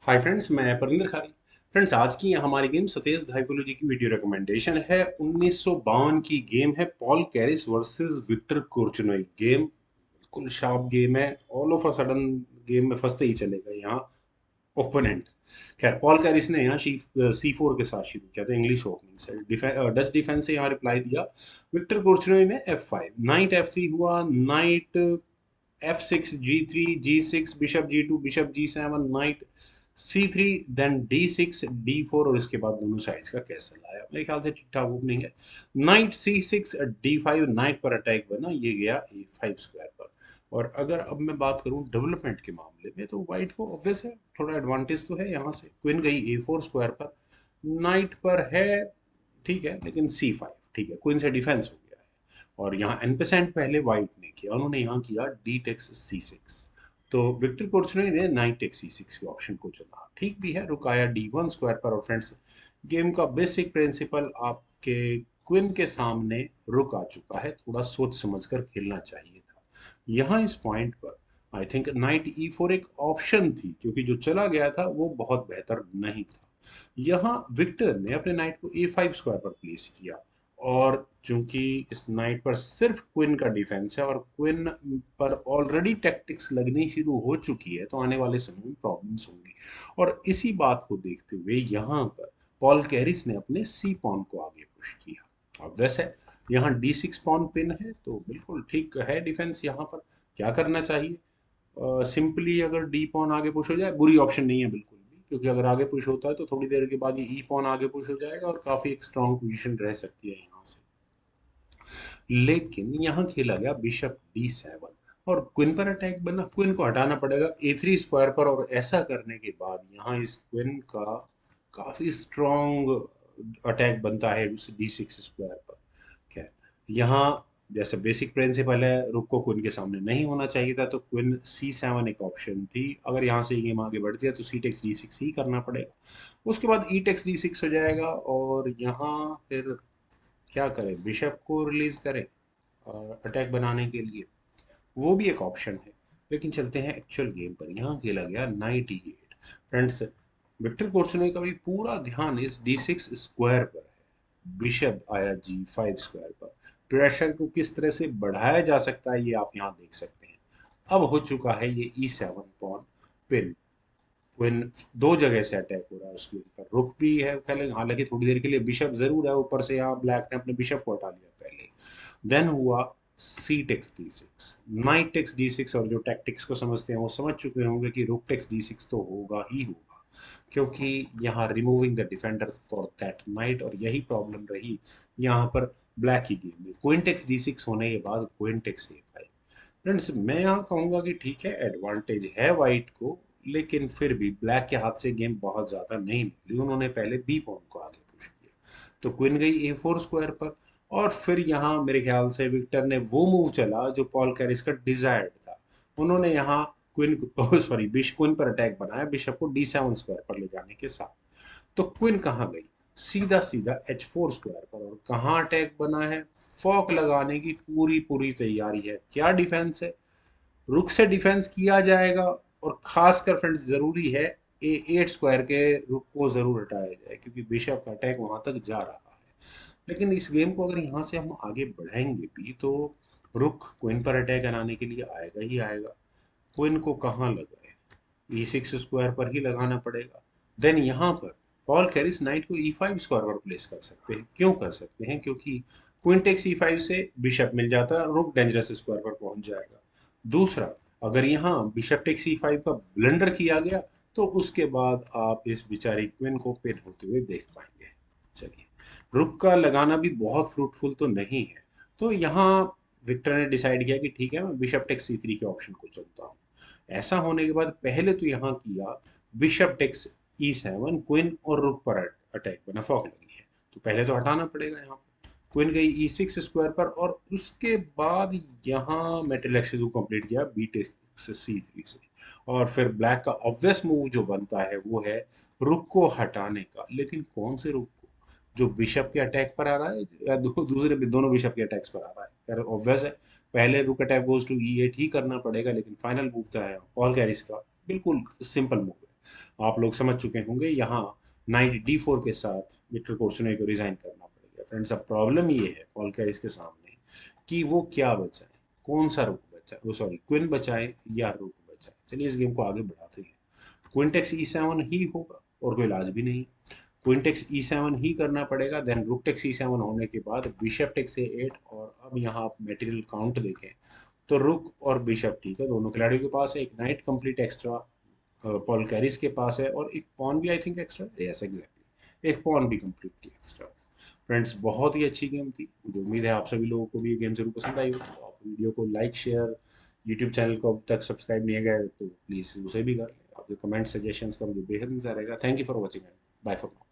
Hi friends, मैं परिंदर खारी। Friends, आज की हमारी गेम सतेज धाइकोलॉजी की वीडियो रिकमेंडेशन है। 1952 की गेम है पॉल कैरिस वर्सेस विक्टर कोर्चनोई। गेम बिल्कुल शार्प गेम है। All of a sudden game में फंसते ही चलेगा यहाँ ओपोनेंट। खैर, पॉल कैरिस ने यहाँ C4 के साथ शुरू किया था इंग्लिश ओपनिंग से। डच डिफेंस से यहाँ रिप्लाई दिया। विक्टर कोर्चनोई ने F5, नाइट F3 हुआ, knight F6, G3, G6, bishop G2, bishop G7, knight C3, then D6, D4 और इसके बाद दोनों साइड्स का कैसल आया। मेरे ख्याल से ठीक ठाक ओपनिंग है। नाइट C6, D5, नाइट पर अटैक बना, ये गया A5 स्क्वायर पर। और अगर अब मैं बात करूं डेवलपमेंट के मामले में, तो वाइट को ऑब्वियस है, थोड़ा एडवांटेज तो है। यहाँ से क्वीन गई A4 स्क्वायर पर, नाइट पर है, ठीक है, लेकिन C5, ठीक है, क्वीन से डिफेंस हो गया है। और यहाँ n% पहले वाइट ने किया, उन्होंने यहाँ किया D टेक्स C6। तो विक्टर कोर्चनोई ने नाइट टेक्स C6 के ऑप्शन को चुना, ठीक भी है। रुक आया D1 स्क्वायर पर। और फ्रेंड्स, गेम का बेसिक प्रिंसिपल आपके क्वीन के सामने रुक आ चुका है, थोड़ा सोच समझकर खेलना चाहिए था। यहाँ इस पॉइंट पर आई थिंक नाइट E4 एक ऑप्शन थी, क्योंकि जो चला गया था वो बहुत बेहतर नहीं था। यहाँ विक्टर ने अपने नाइट को A5 स्क्वायर पर प्लेस किया। और चूंकि इस नाइट पर सिर्फ क्वीन का डिफेंस है और क्वीन पर ऑलरेडी टैक्टिक्स लगनी शुरू हो चुकी है, तो आने वाले समय में प्रॉब्लम्स होंगी। और इसी बात को देखते हुए यहाँ पर पॉल कैरिस ने अपने सी पॉन को आगे पुश किया। अब वैसे यहाँ D6 पॉन पिन है, तो बिल्कुल ठीक है डिफेंस। यहाँ पर क्या करना चाहिए? सिंपली अगर डी पॉन आगे पुश हो जाए, बुरी ऑप्शन नहीं है बिल्कुल भी, क्योंकि अगर आगे पुश होता है तो थोड़ी देर के बाद ये ई पॉन आगे पुश हो जाएगा और काफी एक स्ट्रॉन्ग पोजीशन रह सकती है यहाँ से। लेकिन यहाँ खेला गया बिशप D7 और क्वीन पर अटैक बना। क्वीन को हटाना पड़ेगा A3 स्क्वायर पर, और ऐसा करने के बाद यहाँ इस क्वीन का काफी स्ट्रॉन्ग अटैक बनता है D6 स्क्वायर पर। खैर, यहाँ जैसे बेसिक प्रिंसिपल है, रुक को क्वीन के सामने नहीं होना चाहिए था, तो क्वीन C7 एक ऑप्शन थी। अगर यहाँ से ये गेम आगे बढ़ती है तो C टेक्स D6 ही करना पड़ेगा। उसके बाद E टेक्स D6 हो जाएगा, और यहाँ फिर क्या करें? बिशप को रिलीज करें अटैक बनाने के लिए, वो भी एक ऑप्शन है। लेकिन चलते हैं एक्चुअल गेम पर। यहाँ खेला गया नाइट E8। फ्रेंड्स, विक्टर कोर्सने का भी पूरा ध्यान इस D6 स्क्वायर पर है। बिशप आया G5 स्क्वायर पर। प्रेशर को किस तरह से बढ़ाया जा सकता है, ये आप यहाँ देख सकते हैं। अब हो चुका है ये E7 पॉन पिन। क्वीन दो जगह से अटैक हो रहा है उसके ऊपर, रुक भी है पहले, हालांकि थोड़ी देर के लिए बिशप जरूर है ऊपर से। यहाँ ब्लैक ने अपने बिशप को हटा लिया पहले। देन हुआ C takes D6, knight takes D6, और जो टैक्टिक्स को समझते हैं वो समझ चुके होंगे कि रुक टेक्स D6 तो होगा ही होगा, क्योंकि यहाँ removing the defender for that night. और यही प्रॉब्लम रही यहाँ पर ब्लैक की गेम में। क्वीन टेक्स D6 होने के बाद क्वीन टेक्स A5। फ्रेंड्स, मैं यहाँ कहूंगा कि ठीक है, एडवांटेज है वाइट को, लेकिन फिर भी ब्लैक के हाथ से गेम बहुत ज्यादा नहीं निकली। उन्होंने पहले बी पॉन को आगे पुश किया, तो क्वीन गई A4 स्क्वायर पर। और फिर यहाँ मेरे ख्याल से विक्टर ने वो मूव चला जो पॉल कैरिस का डिजायर्ड था। उन्होंने यहाँ क्वीन को सॉरी बिश क्वीन पर अटैक बनाया, बिशप को D7 स्क्वायर पर ले जाने के साथ। तो क्वीन कहाँ गई? सीधा सीधा H4 स्क्वायर पर। और कहाँ अटैक बना है? फॉक लगाने की पूरी पूरी तैयारी है। क्या डिफेंस है? रुक से डिफेंस किया जाएगा। और खासकर फ्रेंड्स, जरूरी है A8 स्क्वायर के रुक को जरूर हटाया जाए, क्योंकि बिशप का अटैक वहां तक जा रहा है। लेकिन इस गेम को अगर यहाँ से हम आगे बढ़ाएंगे भी, तो रुक क्वीन पर अटैक कराने के लिए आएगा ही आएगा। क्वीन को कहाँ लगाए? E6 स्क्वायर पर ही लगाना पड़ेगा। देन यहाँ पर पॉल कैरिस नाइट को E5 स्क्वायर पर प्लेस कर सकते हैं। क्यों कर सकते हैं? क्योंकि क्वीन टेक्स E5 से बिशप मिल जाता है, रुक डेंजरस स्क्वायर पर पहुंच जाएगा। दूसरा, अगर यहाँ बिशप टेक्स C5 का ब्लंडर किया गया, तो उसके बाद आप इस बेचारी क्वीन को पिन होते हुए देख पाएंगे। चलिए, रुक का लगाना भी बहुत फ्रूटफुल तो नहीं है। तो यहाँ विक्टर ने डिसाइड किया कि ठीक है, मैं बिशप टेक्स C3 के ऑप्शन को चुनता हूँ। ऐसा होने के बाद पहले तो यहाँ किया बिशप टेक्स E7, क्वीन और रुक पर अटैक बना, फॉक लगी है, तो पहले तो हटाना पड़ेगा यहाँ पर। क्वीन गई E6 स्क्वायर पर, और उसके बाद यहाँ मेटल को कंप्लीट किया बी टेक्स C3 से। और फिर ब्लैक का ऑब्वियस मूव जो बनता है वो है रुक को हटाने का। लेकिन कौन से रुक को? जो बिशप के अटैक पर आ रहा है, या दूसरे दोनों बिशप के अटैक्स पर आ रहा है? खैर, ऑब्वियस है, पहले रुक अटैक गोज टू E8 ही करना पड़ेगा। लेकिन फाइनल मूव था है पॉल कैरिस का, बिल्कुल सिंपल मूव है। आप लोग समझ चुके होंगे यहाँ नाइट D4 के साथ विक्टर कोर्सुने को रिजाइन करना पड़ेगा। फ्रेंड्स अब प्रॉब्लम ये है पॉल कैरिस के सामने कि वो क्या बचाए, कौन सा रुक बचाए, वो सॉरी क्विन बचाए या रुक बचाए। चलिए इस गेम को आगे बढ़ाते हैं। क्विन टेक्स E7 ही होगा और कोई इलाज भी नहीं। क्वीन टेक्स E7 ही करना पड़ेगा। देन रुक टेक्स E7 होने के बाद बिशप टेक्स A8। और अब यहाँ आप मटेरियल काउंट देखें तो रुक और बिशप ठीक है, दोनों खिलाड़ियों के पास है। एक नाइट कंप्लीट एक्स्ट्रा पॉल कैरिस के पास है और एक पॉन भी I think extra, yes exactly, एक पॉन भी कम्प्लीटली एक्स्ट्रा। फ्रेंड्स बहुत ही अच्छी गेम थी। मुझे उम्मीद है आप सभी लोगों को भी ये गेम जरूर पसंद आई होगी। तो आप वीडियो को लाइक शेयर, यूट्यूब चैनल को अब तक सब्सक्राइब नहीं किया है तो प्लीज़ उसे भी कर लें। आपके कमेंट सजेशंस का मुझे बेहद इंतजार रहेगा। Thank you for watching, bye for now.